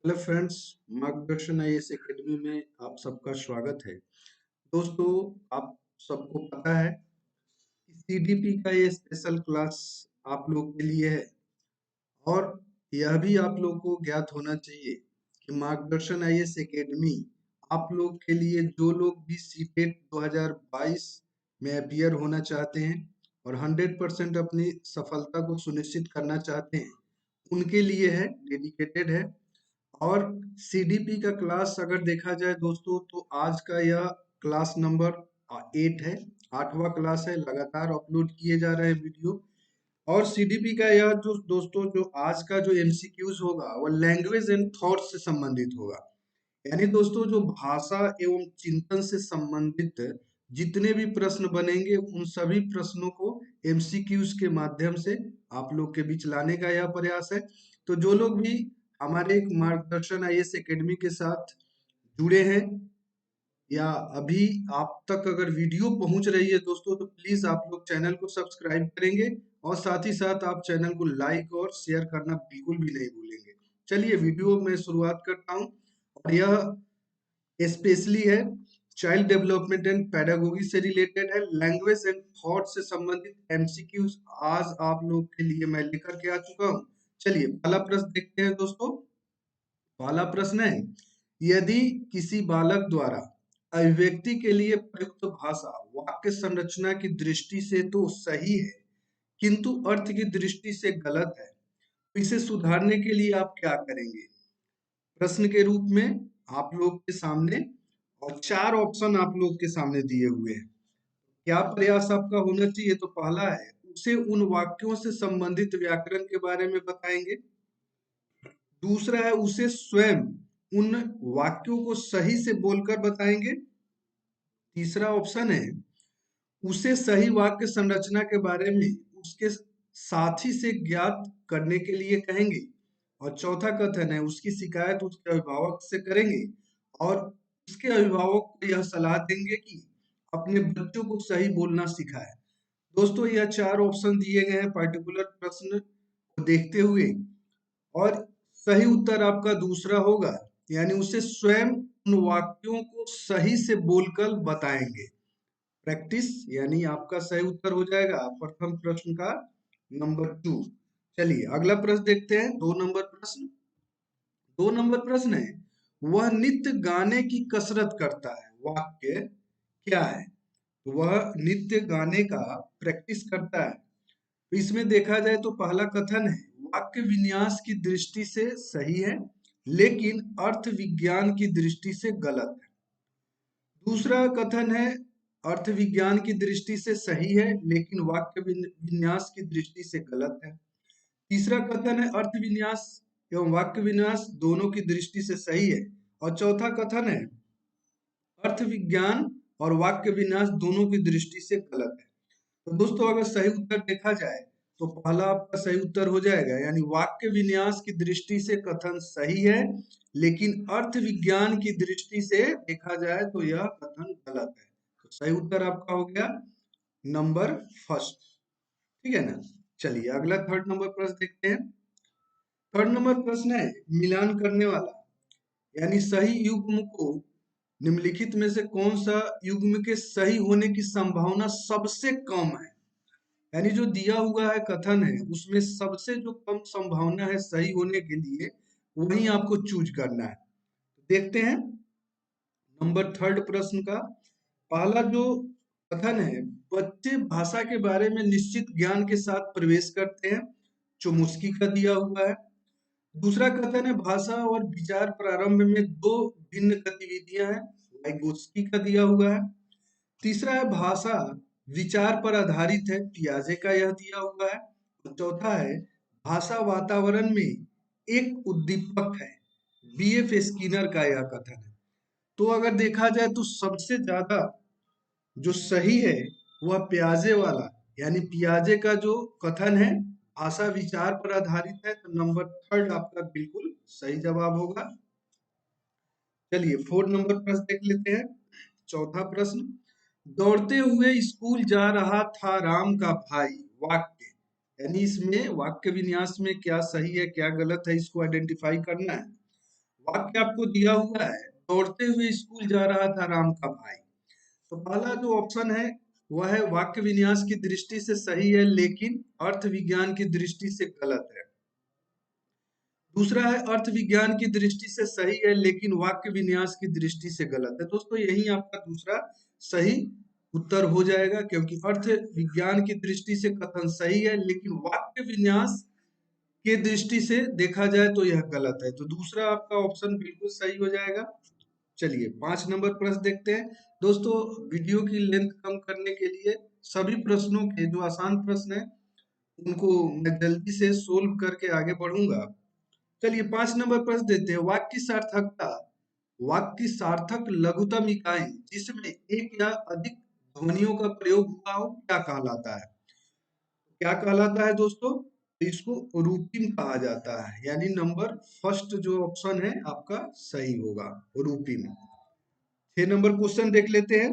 Hello friends, मार्गदर्शन IAS academy में आप सबका स्वागत है। दोस्तों, आप सबको पता है कि सीडीपी का ये स्पेशल क्लास आप लोग के लिए है और यह भी आप लोग को ज्ञात होना चाहिए कि मार्गदर्शन आईएएस एकेडमी आप लोग के लिए जो लोग भी सीटेट 2022 में अपीयर होना चाहते हैं और 100% अपनी सफलता को सुनिश्चित करना चाहते हैं, उनके लिए है, डेडिकेटेड है। और सीडीपी का क्लास अगर देखा जाए दोस्तों, तो आज का यह क्लास नंबर 8 है। 8वां क्लास है, लगातार अपलोड किए जा रहे हैं वीडियो। और सीडीपी का यह जो दोस्तों जो आज का जो एमसीक्यूज होगा वह लैंग्वेज एंड थॉट से संबंधित होगा। यानी दोस्तों जो भाषा एवं चिंतन से संबंधित जितने भी प्रश्न बनेंगे उन सभी प्रश्नों को एमसीक्यूज के माध्यम से आप लोग के बीच लाने का यह प्रयास है। तो जो लोग भी हमारे एक मार्गदर्शन आईएएस एकेडमी के साथ जुड़े हैं या अभी आप तक अगर वीडियो पहुंच रही है दोस्तों, तो प्लीज आप लोग चैनल को सब्सक्राइब करेंगे और साथ ही साथ आप चैनल को लाइक और शेयर करना बिल्कुल भी नहीं भूलेंगे। चलिए वीडियो में शुरुआत करता हूं और यह स्पेशली है चाइल्ड डेवलपमेंट एंड पैडागोगी से रिलेटेड है, लैंग्वेज एंड थॉट से संबंधित एमसीक्यूज आज आप लोग के लिए मैं लेकर के आ चुका हूं। चलिए पहला प्रश्न देखते हैं दोस्तों। पहला प्रश्न है, यदि किसी बालक द्वारा अभिव्यक्ति के लिए प्रयुक्त भाषा वाक्य संरचना की दृष्टि से तो सही है किंतु अर्थ की दृष्टि से गलत है, तो इसे सुधारने के लिए आप क्या करेंगे? प्रश्न के रूप में आप लोग के सामने और 4 ऑप्शन आप लोग के सामने दिए हुए हैं। क्या प्रयास आपका होना चाहिए? तो पहला है, उसे उन वाक्यों से संबंधित व्याकरण के बारे में बताएंगे। दूसरा है, उसे स्वयं उन वाक्यों को सही से बोलकर बताएंगे। तीसरा ऑप्शन है, उसे सही वाक्य संरचना के बारे में उसके साथी से ज्ञात करने के लिए कहेंगे। और चौथा कथन है, उसकी शिकायत उसके अभिभावक से करेंगे और उसके अभिभावक को यह सलाह देंगे कि अपने बच्चों को सही बोलना सिखाए। दोस्तों, यह 4 ऑप्शन दिए गए हैं पर्टिकुलर प्रश्न को देखते हुए और सही उत्तर आपका दूसरा होगा, यानी उसे स्वयं उन वाक्यों को सही से बोलकर बताएंगे। प्रैक्टिस यानी आपका सही उत्तर हो जाएगा प्रथम प्रश्न का नंबर 2। चलिए अगला प्रश्न देखते हैं, 2 नंबर प्रश्न। 2 नंबर प्रश्न है, वह नित्य गाने की कसरत करता है, वाक्य क्या है? तो वह नित्य गाने का प्रैक्टिस करता है। तो इसमें देखा जाए तो पहला कथन है, वाक्य विन्यास की दृष्टि से सही है लेकिन अर्थ विज्ञान की दृष्टि से गलत है। दूसरा कथन है, अर्थ विज्ञान की दृष्टि से सही है लेकिन वाक्य विन्यास की दृष्टि से गलत है। तीसरा कथन है, अर्थ विन्यास एवं वाक्य विन्यास दोनों की दृष्टि से सही है। और चौथा कथन है, अर्थ विज्ञान और वाक्य विन्यास दोनों की दृष्टि से गलत है। तो दोस्तों अगर सही उत्तर देखा जाए तो पहला आपका सही उत्तर हो जाएगा, यानी वाक्य विन्यास की दृष्टि से कथन सही है लेकिन अर्थ विज्ञान की दृष्टि से देखा जाए तो यह कथन गलत है। तो सही उत्तर आपका हो गया नंबर फर्स्ट। ठीक है ना? चलिए अगला थर्ड नंबर प्रश्न देखते हैं। थर्ड नंबर प्रश्न है मिलान करने वाला, यानी सही युग्म को निम्नलिखित में से कौन सा युग्म के सही होने की संभावना सबसे कम है? यानी जो दिया हुआ है कथन है उसमें सबसे जो कम संभावना है सही होने के लिए वही आपको चूज करना है। देखते हैं नंबर थर्ड प्रश्न का पहला जो कथन है, बच्चे भाषा के बारे में निश्चित ज्ञान के साथ प्रवेश करते हैं, चुमुस्की का दिया हुआ है। दूसरा कथन है, भाषा और विचार प्रारंभ में दो भिन्न गतिविधियां हैं, वाइगोत्स्की का दिया हुआ है। तीसरा है, भाषा विचार पर आधारित है, पियाजे का यह दिया हुआ है। और चौथा है, भाषा वातावरण में एक उद्दीपक है, बीएफ स्किनर का यह कथन है। तो अगर देखा जाए तो सबसे ज्यादा जो सही है वह पियाजे वाला, यानी पियाजे का जो कथन है भाषा विचार पर आधारित है, तो नंबर थर्ड आपका बिल्कुल सही जवाब होगा। चलिए फोर्थ नंबर प्रश्न देख लेते हैं। चौथा प्रश्न, दौड़ते हुए स्कूल जा रहा था राम का भाई, वाक्य, यानी इसमें वाक्य विन्यास में क्या सही है क्या गलत है इसको आइडेंटिफाई करना है। वाक्य आपको दिया हुआ है, दौड़ते हुए स्कूल जा रहा था राम का भाई। तो पहला जो ऑप्शन है वह है वाक्य विन्यास की दृष्टि से सही है लेकिन अर्थ विज्ञान की दृष्टि से गलत है। दूसरा है अर्थ विज्ञान की दृष्टि से सही है लेकिन वाक्य विन्यास की दृष्टि से गलत है। दोस्तों यही आपका दूसरा सही उत्तर हो जाएगा, क्योंकि अर्थ विज्ञान की दृष्टि से कथन सही है लेकिन वाक्य विन्यास की दृष्टि से देखा जाए तो यह गलत है। तो दूसरा आपका ऑप्शन बिल्कुल सही हो जाएगा। चलिए 5 नंबर प्रश्न देखते हैं। दोस्तों वीडियो की लेंथ कम करने के लिए सभी प्रश्नों के जो आसान प्रश्न है उनको मैं जल्दी से सोल्व करके आगे बढ़ूंगा। चलिए 5 नंबर प्रश्न देते हैं। वाक्य की सार्थकता, वाक्य की सार्थक लघुतम इकाई जिसमें एक या अधिक ध्वनियों का प्रयोग हुआ हो क्या कहलाता है? क्या कहलाता है दोस्तों? तो इसको रूपिम कहा जाता है, यानी नंबर फर्स्ट जो ऑप्शन है आपका सही होगा, रूपिम। 6 नंबर क्वेश्चन देख लेते हैं।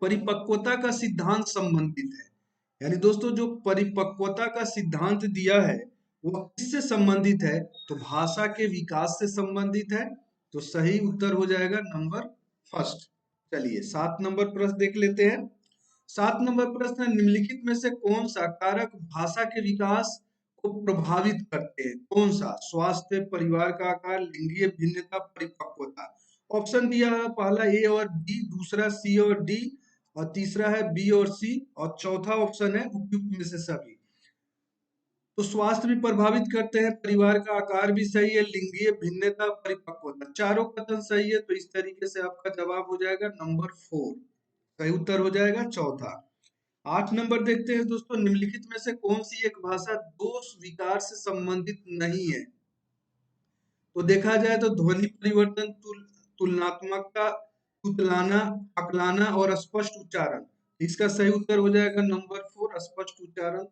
परिपक्वता का सिद्धांत संबंधित है, यानी दोस्तों जो परिपक्वता का सिद्धांत दिया है वह किससे संबंधित है? तो भाषा के विकास से संबंधित है। तो सही उत्तर हो जाएगा नंबर फर्स्ट। चलिए 7 नंबर प्रश्न देख लेते हैं। 7 नंबर प्रश्न है, निम्नलिखित में से कौन सा कारक भाषा के विकास को प्रभावित करते हैं? कौन सा? स्वास्थ्य, परिवार का आकार, लिंगीय भिन्नता, परिपक्वता। ऑप्शन दिया है पहला ए और बी, दूसरा सी और डी, और तीसरा है बी और सी, और चौथा ऑप्शन है उपयुक्त में से सभी। तो स्वास्थ्य भी प्रभावित करते हैं, परिवार का आकार भी सही है, लिंगीय भिन्नता, परिपक्वता, चारों कथन सही है। तो इस तरीके से आपका जवाब हो जाएगा नंबर 4। सही उत्तर हो जाएगा चौथा। 8 नंबर देखते हैं दोस्तों। निम्नलिखित में से कौन सी एक भाषा दोष विकार से संबंधित नहीं है? तो देखा जाए तो ध्वनि परिवर्तन, तुलनात्मकता, तुतलाना, अकलाना और स्पष्ट उच्चारण। इसका सही उत्तर हो जाएगा नंबर 4, स्पष्ट उच्चारण।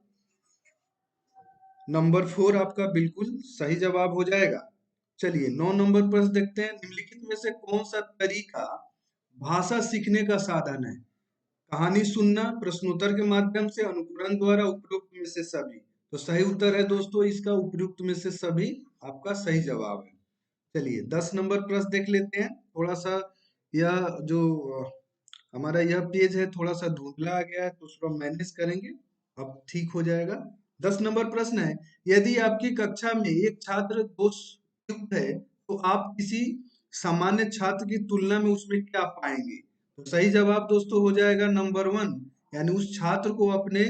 नंबर 4 आपका बिल्कुल सही जवाब हो जाएगा। चलिए 9 नंबर प्रश्न देखते हैं। निम्नलिखित में से कौन सा तरीका भाषा सीखने का साधन है? कहानी सुनना, प्रश्नोत्तर के माध्यम से, अनुकरण द्वारा, उपयुक्त में से सभी। तो सही उत्तर है दोस्तों इसका उपयुक्त में से सभी आपका सही जवाब है। चलिए 10 नंबर प्रश्न देख लेते हैं। थोड़ा सा यह जो हमारा यह पेज है थोड़ा सा धुंधला आ गया है, तो उसको मैनेज करेंगे, अब ठीक हो जाएगा। 10 नंबर प्रश्न है, यदि आपकी कक्षा में एक छात्र दोष युक्त है तो आप किसी सामान्य छात्र की तुलना में उसमें क्या पाएंगे? तो सही जवाब दोस्तों हो जाएगा नंबर 1, यानी उस छात्र को अपने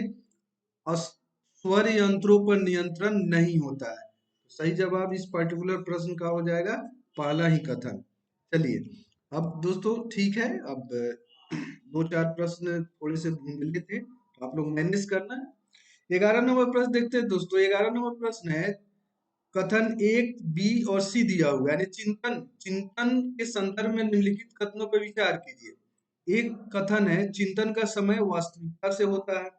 स्वर यंत्रों पर नियंत्रण नहीं होता है। तो सही जवाब इस पर्टिकुलर प्रश्न का हो जाएगा पहला ही कथन। चलिए अब दोस्तों ठीक है, अब दो चार प्रश्न थोड़े से धुंधले थे तो आप लोग मैनेज करना है। 11 नंबर प्रश्न देखते हैं दोस्तों। 11 नंबर प्रश्न है, कथन 1, बी और सी दिया हुआ है, यानी चिंतन चिंतन के संदर्भ में निम्नलिखित कथनों पर विचार कीजिए। एक कथन है चिंतन का समय वास्तविकता से होता है,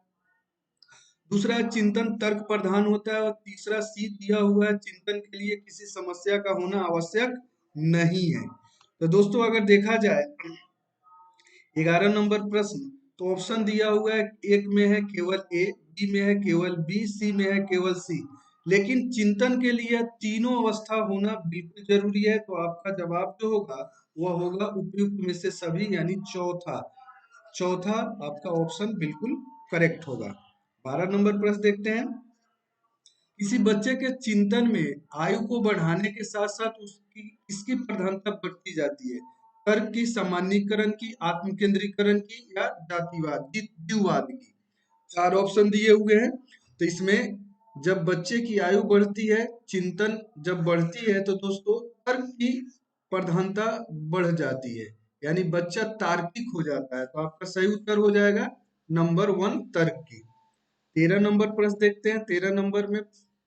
दूसरा है चिंतन तर्क प्रधान होता है, और तीसरा सी दिया हुआ है चिंतन के लिए किसी समस्या का होना आवश्यक नहीं है। तो दोस्तों अगर देखा जाए 11 नंबर प्रश्न, तो ऑप्शन दिया हुआ है, एक में है केवल ए, बी में है केवल बी, सी में है केवल सी, लेकिन चिंतन के लिए तीनों अवस्था होना बिल्कुल जरूरी है। तो आपका जवाब जो होगा वह होगा उपयुक्त में से सभी, यानी चौथा। चौथा आपका ऑप्शन बिल्कुल करेक्ट होगा। 12 नंबर प्रश्न देखते हैं। किसी बच्चे के चिंतन में आयु को बढ़ाने के साथ साथ उसकी इसकी प्रधानता बढ़ती जाती है? तर्क की, सामान्यीकरण की, आत्म केंद्रीकरण की, या जातिवाद द्विवाद की। चार ऑप्शन दिए हुए हैं। तो इसमें जब बच्चे की आयु बढ़ती है, चिंतन जब बढ़ती है, तो दोस्तों तर्क की प्रधानता बढ़ जाती है, यानी बच्चा तार्किक हो जाता है। तो आपका सही उत्तर हो जाएगा नंबर 1, तर्क की। 13 नंबर प्रश्न देखते हैं। 13 नंबर में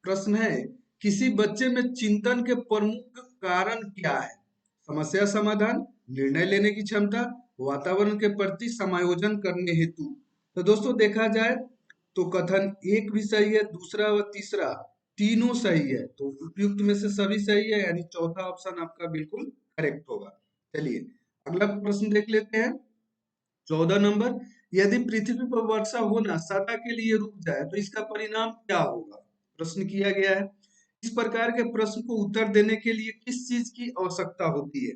प्रश्न है, किसी बच्चे में चिंतन के प्रमुख कारण क्या है? समस्या समाधान, निर्णय लेने की क्षमता, वातावरण के प्रति समायोजन करने हेतु। तो दोस्तों देखा जाए तो कथन 1 भी सही है, दूसरा व तीसरा तीनों सही है। तो उपयुक्त में से सभी सही है, यानी चौथा ऑप्शन आपका बिल्कुल करेक्ट होगा। चलिए अगला प्रश्न देख लेते हैं। 14 नंबर, यदि पृथ्वी पर वर्षा होना सदा के लिए रुक जाए तो इसका परिणाम क्या होगा? प्रश्न किया गया है। इस प्रकार के प्रश्न को उत्तर देने के लिए किस चीज की आवश्यकता होती है?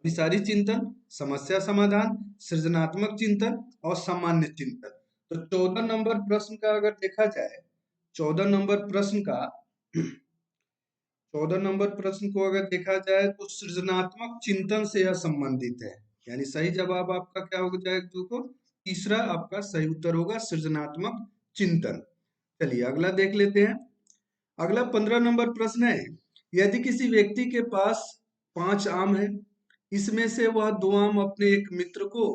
अभिसारी चिंतन, समस्या समाधान, सृजनात्मक चिंतन और सामान्य चिंतन। तो 14 नंबर प्रश्न का अगर देखा जाए, 14 नंबर प्रश्न का 14 नंबर प्रश्न को अगर देखा जाए तो सृजनात्मक चिंतन से यह संबंधित है। यानी सही जवाब आपका क्या हो जाएगा? देखो, तीसरा आपका सही उत्तर होगा सृजनात्मक चिंतन। चलिए अगला देख लेते हैं। अगला 15 नंबर प्रश्न है, यदि किसी व्यक्ति के पास 5 आम है, इसमें से वह 2 आम अपने एक मित्र को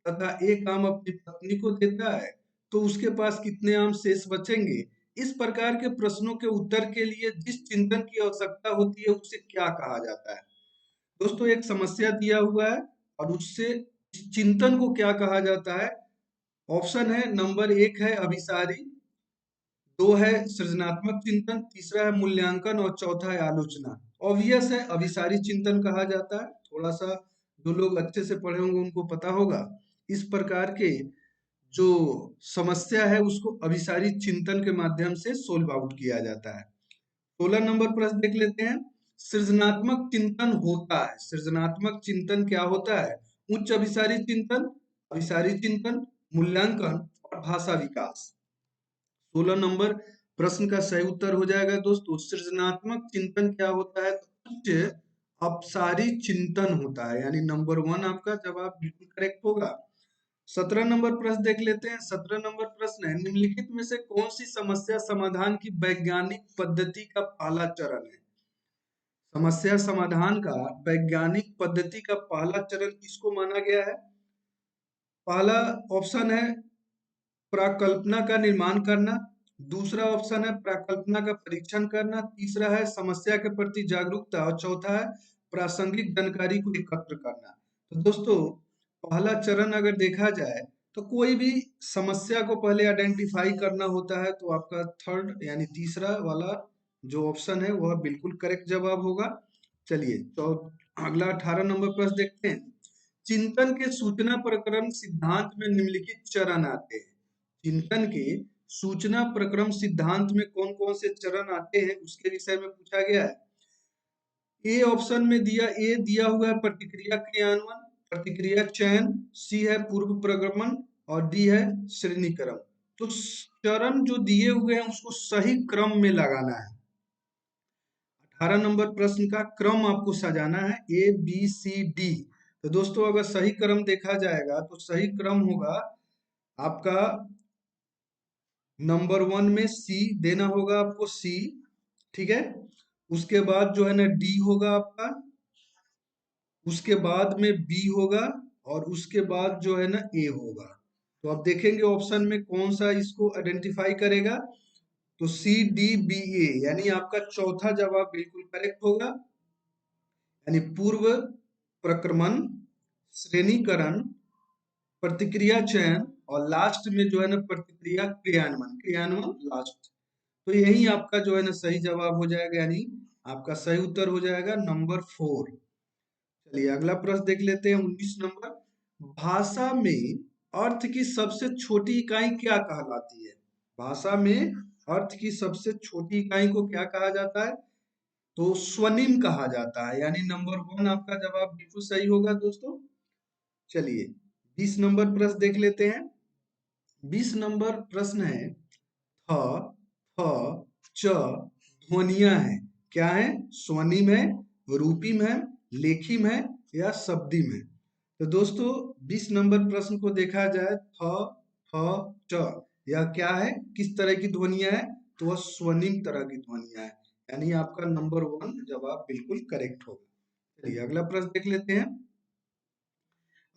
तथा 1 आम अपनी पत्नी को देता है, तो उसके पास कितने आम शेष बचेंगे? इस प्रकार के प्रश्नों के उत्तर के लिए जिस चिंतन की आवश्यकता होती है उसे क्या कहा जाता है? दोस्तों, एक समस्या दिया हुआ है और उससे इस चिंतन को क्या कहा जाता है? ऑप्शन है, नंबर 1 है अभिसारी, 2 है सृजनात्मक चिंतन, तीसरा है मूल्यांकन और चौथा है आलोचना। ऑब्वियस है अभिसारी चिंतन कहा जाता है। थोड़ा सा जो लोग अच्छे से पढ़े होंगे उनको पता होगा। इस प्रकार के जो समस्या है उसको अभिसारी चिंतन के माध्यम से सोल्व आउट किया जाता है। 16 नंबर प्रश्न देख लेते हैं। सृजनात्मक चिंतन होता है, सृजनात्मक चिंतन क्या होता है? उच्च अभिसारी चिंतन, मूल्यांकन और भाषा विकास। 16 नंबर प्रश्न का सही उत्तर हो जाएगा दोस्तों, सृजनात्मक चिंतन क्या होता है? तो उच्च अपसारी चिंतन होता है, यानी नंबर 1 आपका जवाब बिल्कुल करेक्ट होगा। 17 नंबर प्रश्न देख लेते हैं। 17 नंबर प्रश्न है, निम्नलिखित में से कौन सी समस्या समाधान की वैज्ञानिक पद्धति का पहला चरण है? समस्या समाधान का वैज्ञानिक पद्धति का पहला चरण किसको माना गया है? पहला ऑप्शन है प्राकल्पना का निर्माण करना, दूसरा ऑप्शन है प्राकल्पना का परीक्षण करना, तीसरा है समस्या के प्रति जागरूकता और चौथा है प्रासंगिक जानकारी को एकत्र करना। तो दोस्तों, पहला चरण अगर देखा जाए तो कोई भी समस्या को पहले आइडेंटिफाई करना होता है, तो आपका थर्ड यानी तीसरा वाला जो ऑप्शन है वह बिल्कुल करेक्ट जवाब होगा। चलिए तो अगला 18 नंबर प्रश्न देखते हैं। चिंतन के सूचना प्रकरण सिद्धांत में निम्नलिखित चरण आते हैं। चिंतन के सूचना प्रक्रम सिद्धांत में कौन कौन से चरण आते हैं उसके विषय में पूछा गया है। ए ऑप्शन में दिया हुआ है प्रतिक्रिया क्रियान्वयन, प्रतिक्रिया चयन, सी है पूर्व प्रगमन और डी है श्रेणीक्रम। तो चरण जो दिए हुए हैं उसको सही क्रम में लगाना है। 18 नंबर प्रश्न का क्रम आपको सजाना है ABCD। तो दोस्तों, अगर सही क्रम देखा जाएगा तो सही क्रम होगा आपका नंबर 1 में सी देना होगा आपको, सी, ठीक है। उसके बाद जो है ना डी होगा आपका, उसके बाद में बी होगा और उसके बाद जो है ना ए होगा। तो आप देखेंगे ऑप्शन में कौन सा इसको आइडेंटिफाई करेगा, तो CDBA यानी आपका चौथा जवाब बिल्कुल करेक्ट होगा। यानी पूर्व प्रक्रमण, श्रेणीकरण, प्रतिक्रिया चयन और लास्ट में जो है ना प्रतिक्रिया क्रियान्वयन, क्रियान्वयन लास्ट। तो यही आपका जो है ना सही जवाब हो जाएगा, यानी आपका सही उत्तर हो जाएगा नंबर 4। चलिए अगला प्रश्न देख लेते हैं। 19 नंबर, भाषा में अर्थ की सबसे छोटी इकाई क्या कहलाती है? भाषा में अर्थ की सबसे छोटी इकाई को क्या कहा जाता है? तो स्वनिम कहा जाता है, यानी नंबर 1 आपका जवाब बिल्कुल सही होगा दोस्तों। चलिए 20 नंबर प्रश्न देख लेते हैं। 20 नंबर प्रश्न है, थ, फ, च ध्वनियां हैं, क्या है? स्वनिम है, रूपिम है, लेखिम है या शब्दिम है? तो दोस्तों 20 नंबर प्रश्न को देखा जाए, थ, फ, च यह क्या है, किस तरह की ध्वनियां है? तो वह स्वनिम तरह की ध्वनियां है, यानी आपका नंबर 1 जवाब बिल्कुल करेक्ट होगा। चलिए अगला प्रश्न देख लेते हैं।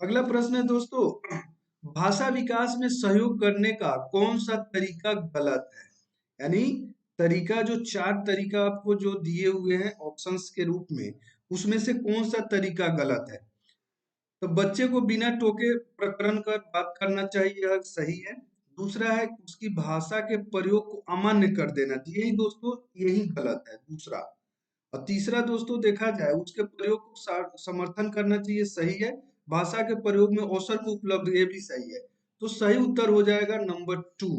अगला प्रश्न है दोस्तों, भाषा विकास में सहयोग करने का कौन सा तरीका गलत है? यानी तरीका जो 4 तरीका आपको जो दिए हुए हैं ऑप्शंस के रूप में, उसमें से कौन सा तरीका गलत है? तो बच्चे को बिना टोके प्रकरण कर बात करना चाहिए, यह सही है। दूसरा है उसकी भाषा के प्रयोग को अमान्य कर देना, यही दोस्तों यही गलत है दूसरा। और तीसरा दोस्तों देखा जाए उसके प्रयोग को समर्थन करना चाहिए, सही है। भाषा के प्रयोग में अवसर को उपलब्ध, ये भी सही है। तो सही उत्तर हो जाएगा नंबर 2,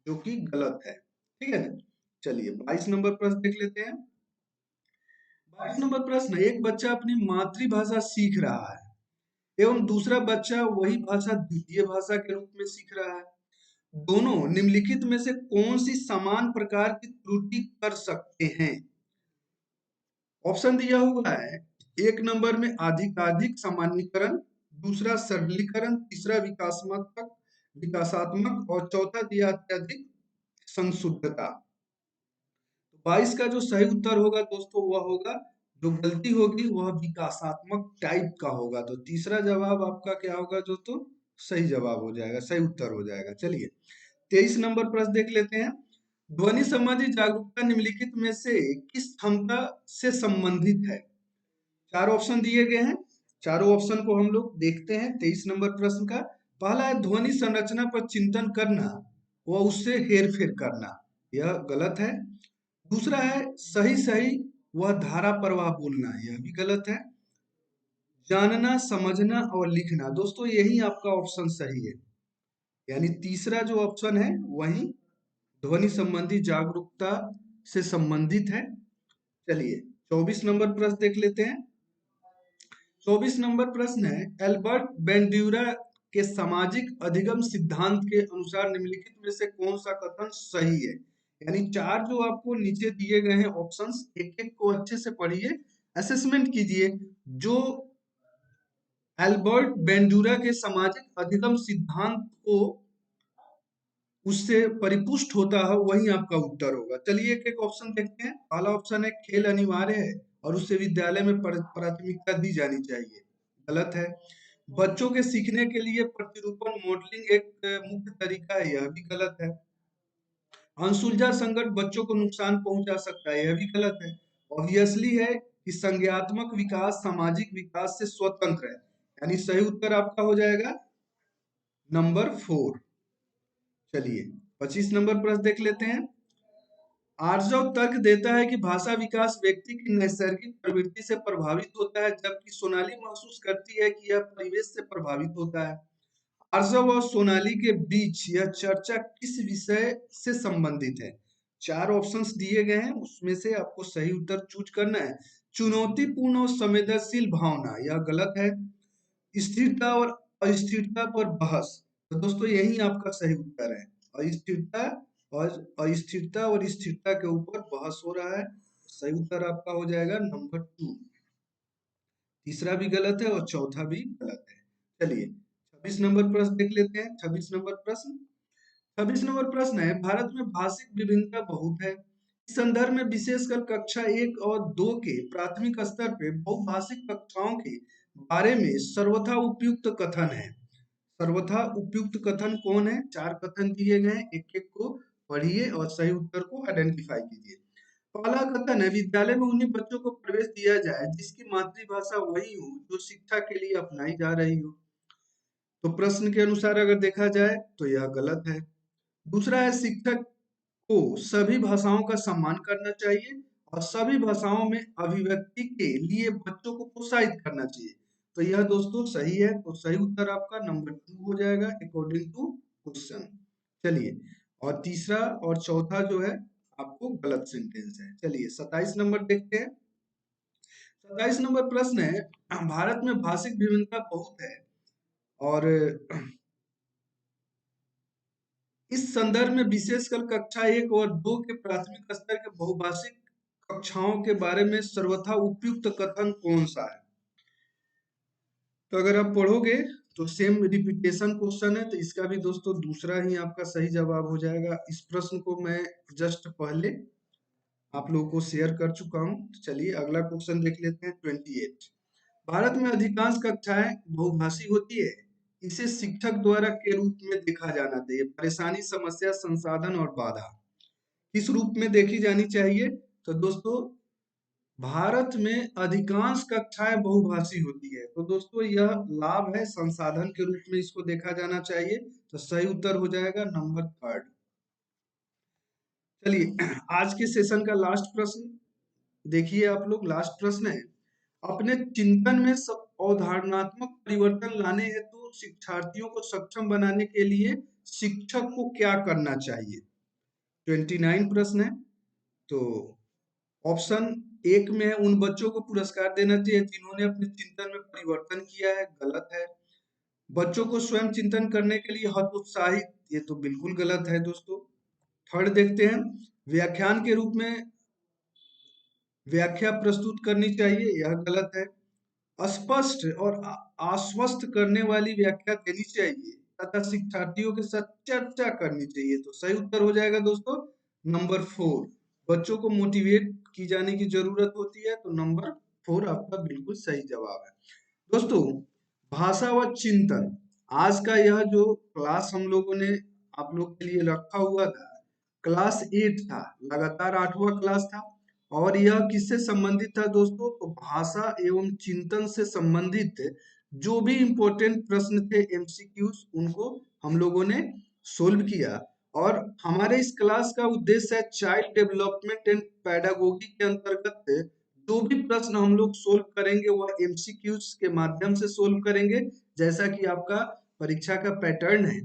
जो कि गलत है, ठीक है ना। चलिए 22 नंबर प्रश्न देख लेते हैं। 22 नंबर प्रश्न, एक बच्चा अपनी मातृभाषा सीख रहा है एवं दूसरा बच्चा वही भाषा द्वितीय भाषा के रूप में सीख रहा है। दोनों निम्नलिखित में से कौन सी समान प्रकार की त्रुटि कर सकते हैं? ऑप्शन दिया हुआ है, एक नंबर में अधिकाधिक सामान्यीकरण, दूसरा सरलीकरण, तीसरा विकासात्मक और चौथा दिया अत्यधिक संशुद्धता। 22 का जो सही उत्तर होगा दोस्तों वह होगा, जो गलती होगी वह विकासात्मक टाइप का होगा। तो तीसरा जवाब आपका क्या होगा दोस्तों? सही जवाब हो जाएगा, सही उत्तर हो जाएगा। चलिए 23 नंबर प्रश्न देख लेते हैं। ध्वनि संबंधी जागरूकता निम्नलिखित में से किस क्षमता से संबंधित है? चार ऑप्शन दिए गए हैं, चारों ऑप्शन को हम लोग देखते हैं 23 नंबर प्रश्न का। पहला है ध्वनि संरचना पर चिंतन करना व उससे हेरफेर करना, यह गलत है। दूसरा है सही सही वह धारा प्रवाह बोलना, यह भी गलत है। जानना, समझना और लिखना, दोस्तों यही आपका ऑप्शन सही है, यानी तीसरा जो ऑप्शन है वही ध्वनि संबंधी जागरूकता से संबंधित है। चलिए 24 नंबर प्रश्न देख लेते हैं। 24 नंबर प्रश्न है, एल्बर्ट बेंड्यूरा के सामाजिक अधिगम सिद्धांत के अनुसार निम्नलिखित में से कौन सा कथन सही है? यानी चार जो आपको नीचे दिए गए हैं ऑप्शंस, एक एक को अच्छे से पढ़िए, असेसमेंट कीजिए। जो एल्बर्ट बेंड्यूरा के सामाजिक अधिगम सिद्धांत को उससे परिपुष्ट होता है वही आपका उत्तर होगा। चलिए एक एक ऑप्शन देखते हैं। पहला ऑप्शन है खेल अनिवार्य है और उससे विद्यालय में प्राथमिकता दी जानी चाहिए, गलत है। बच्चों के सीखने के लिए प्रतिरूपण मॉडलिंग एक मुख्य तरीका है, यह भी गलत है। अनसुलझा संकट बच्चों को नुकसान पहुंचा सकता है, यह भी गलत है। ऑब्वियसली है कि संज्ञात्मक विकास सामाजिक विकास से स्वतंत्र है, यानी सही उत्तर आपका हो जाएगा नंबर 4। चलिए 25 नंबर प्रश्न देख लेते हैं। आर्जव तर्क देता है कि भाषा विकास व्यक्ति की नैसर्गिक प्रवृत्ति से प्रभावित होता है, जबकि सोनाली महसूस करती है कि यह परिवेश से प्रभावित होता है। आर्जव और सोनाली के बीच यह चर्चा किस विषय से संबंधित है? चार ऑप्शंस दिए गए हैं, उसमें से आपको सही उत्तर चूज करना है। चुनौतीपूर्ण और संवेदनशील भावना, यह गलत है। स्थिरता और अस्थिरता पर बहस, तो दोस्तों यही आपका सही उत्तर है। अस्थिरता और स्थिरता के ऊपर बहस हो रहा है, सही उत्तर आपका हो जाएगा नंबर 2। तीसरा भी गलत है और चौथा भी गलत है। चलिए 26 नंबर प्रश्न देख लेते हैं। 26 नंबर प्रश्न, 26 नंबर प्रश्न है, भारत में भाषिक विभिन्नता बहुत है। इस संदर्भ में विशेषकर कक्षा 1 और 2 के प्राथमिक स्तर पे बहुभाषिक कक्षाओं के बारे में सर्वथा उपयुक्त कथन है। सर्वथा उपयुक्त कथन कौन है? चार कथन दिए गए हैं, एक एक को पढ़िए और सही उत्तर को आइडेंटिफाई कीजिए। पहला कथन है, विद्यालय में उन्हीं बच्चों को प्रवेश दिया जाए जिसकी मातृभाषा वही हो जो शिक्षा के लिए अपनाई जा रही हो। तो प्रश्न के अनुसार अगर देखा जाए तो यह गलत है। दूसरा है, शिक्षक को सभी भाषाओं का सम्मान करना चाहिए और सभी भाषाओं में अभिव्यक्ति के लिए बच्चों को प्रोत्साहित करना चाहिए। तो यह दोस्तों सही है, तो सही उत्तर आपका नंबर 2 हो जाएगा अकॉर्डिंग टू क्वेश्चन। चलिए और तीसरा और चौथा जो है आपको गलत सेंटेंस है। चलिए 27 नंबर देखते हैं। 27 नंबर प्रश्न है, भारत में भाषिक विभिन्नता बहुत है और इस संदर्भ में विशेषकर कक्षा 1 और 2 के प्राथमिक स्तर के बहुभाषिक कक्षाओं के बारे में सर्वथा उपयुक्त कथन कौन सा है? तो अगर आप पढ़ोगे तो सेम रिपीटेशन क्वेश्चन है, तो इसका भी दोस्तों दूसरा ही आपका सही जवाब हो जाएगा। इस प्रश्न को मैं जस्ट पहले आप लोगों को शेयर कर चुका हूं। तो चलिए अगला क्वेश्चन देख लेते हैं 28। भारत में अधिकांश कक्षाएं बहुभाषी होती है, इसे शिक्षक द्वारा के रूप में देखा जाना चाहिए। परेशानी, समस्या, संसाधन और बाधा किस रूप में देखी जानी चाहिए? तो दोस्तों भारत में अधिकांश कक्षाएं बहुभाषी होती है, तो दोस्तों यह लाभ है, संसाधन के रूप में इसको देखा जाना चाहिए। तो सही उत्तर हो जाएगा नंबर 3। चलिए आज के सेशन का लास्ट प्रश्न देखिए आप लोग। लास्ट प्रश्न है, अपने चिंतन में अवधारणात्मक परिवर्तन लाने हेतु शिक्षार्थियों को सक्षम बनाने के लिए शिक्षक को क्या करना चाहिए? 29 प्रश्न है। तो ऑप्शन एक में उन बच्चों को पुरस्कार देना चाहिए जिन्होंने अपने चिंतन में परिवर्तन किया है, गलत है। बच्चों को स्वयं चिंतन करने के लिए हतोत्साहित, ये तो बिल्कुल गलत है दोस्तों। थर्ड देखते हैं, व्याख्यान के रूप में व्याख्या प्रस्तुत करनी चाहिए, यह गलत है। स्पष्ट और आश्वस्त करने वाली व्याख्या देनी चाहिए तथा शिक्षार्थियों के साथ चर्चा करनी चाहिए। तो सही उत्तर हो जाएगा दोस्तों नंबर 4। बच्चों को मोटिवेट की जाने की जरूरत होती है, तो नंबर 4 आपका बिल्कुल सही जवाब है। दोस्तों, भाषा व चिंतन, आज का यह जो क्लास हम लोगों ने आप लोग के लिए रखा हुआ था, क्लास 8 था, लगातार 8वां क्लास था। और यह किससे संबंधित था दोस्तों? तो भाषा एवं चिंतन से संबंधित जो भी इंपॉर्टेंट प्रश्न थे एमसीक्यूज, उनको हम लोगों ने सोल्व किया। और हमारे इस क्लास का उद्देश्य है चाइल्ड डेवलपमेंट एंड पैडागोगी के अंतर्गत जो भी प्रश्न हम लोग सोल्व करेंगे वह एमसीक्यूज के माध्यम से सोल्व करेंगे, जैसा कि आपका परीक्षा का पैटर्न है।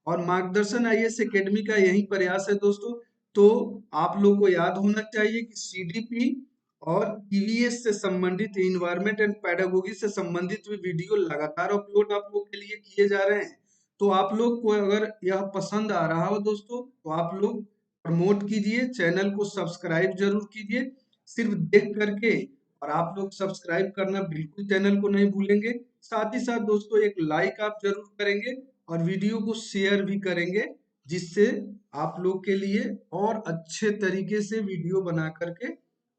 और मार्गदर्शन आईएएस एकेडमी का यही प्रयास है दोस्तों। तो आप लोग को याद होना चाहिए कि सीडीपी और ईवीएस से संबंधित, इन्वायरमेंट एंड पैडागोगी से संबंधित भी वीडियो लगातार अपलोड आप लोग के लिए किए जा रहे हैं। तो आप लोग को अगर यह पसंद आ रहा हो दोस्तों, तो आप लोग प्रमोट कीजिए, चैनल को सब्सक्राइब जरूर कीजिए। सिर्फ देख करके और आप लोग सब्सक्राइब करना बिल्कुल चैनल को नहीं भूलेंगे। साथ ही साथ दोस्तों एक लाइक आप जरूर करेंगे और वीडियो को शेयर भी करेंगे, जिससे आप लोग के लिए और अच्छे तरीके से वीडियो बना करके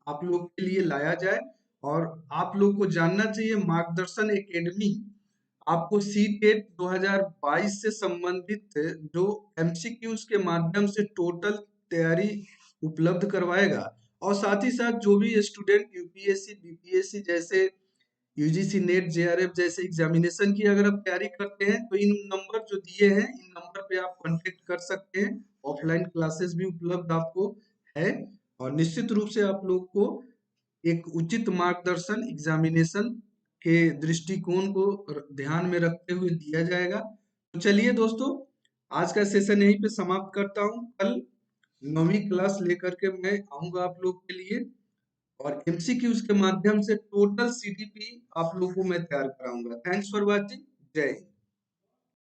आप लोग के लिए लाया जाए। और आप लोग को जानना चाहिए मार्गदर्शन एकेडमी आपको सी टेट 2022 से संबंधित जो एमसीक्यूज के माध्यम से टोटल तैयारी उपलब्ध करवाएगा। और साथ ही साथ जो भी स्टूडेंट यूपीएससी बीपीएससी जैसे यूजीसी नेट जेआरएफ जैसे एग्जामिनेशन की अगर आप तैयारी करते हैं, तो इन नंबर जो दिए हैं, इन नंबर पे आप कांटेक्ट कर सकते हैं। ऑफलाइन क्लासेस भी उपलब्ध आपको है। और निश्चित रूप से आप लोग को एक उचित मार्गदर्शन एग्जामिनेशन के दृष्टिकोण को ध्यान में रखते हुए दिया जाएगा। तो चलिए दोस्तों, आज का सेशन यहीं पे समाप्त करता हूँ। कल 9वीं क्लास लेकर के मैं आऊंगा आप लोग के लिए, और एमसीक्यूज के माध्यम से टोटल सीडीपी आप लोगों को मैं तैयार कराऊंगा। Thanks for watching. जय हिंद।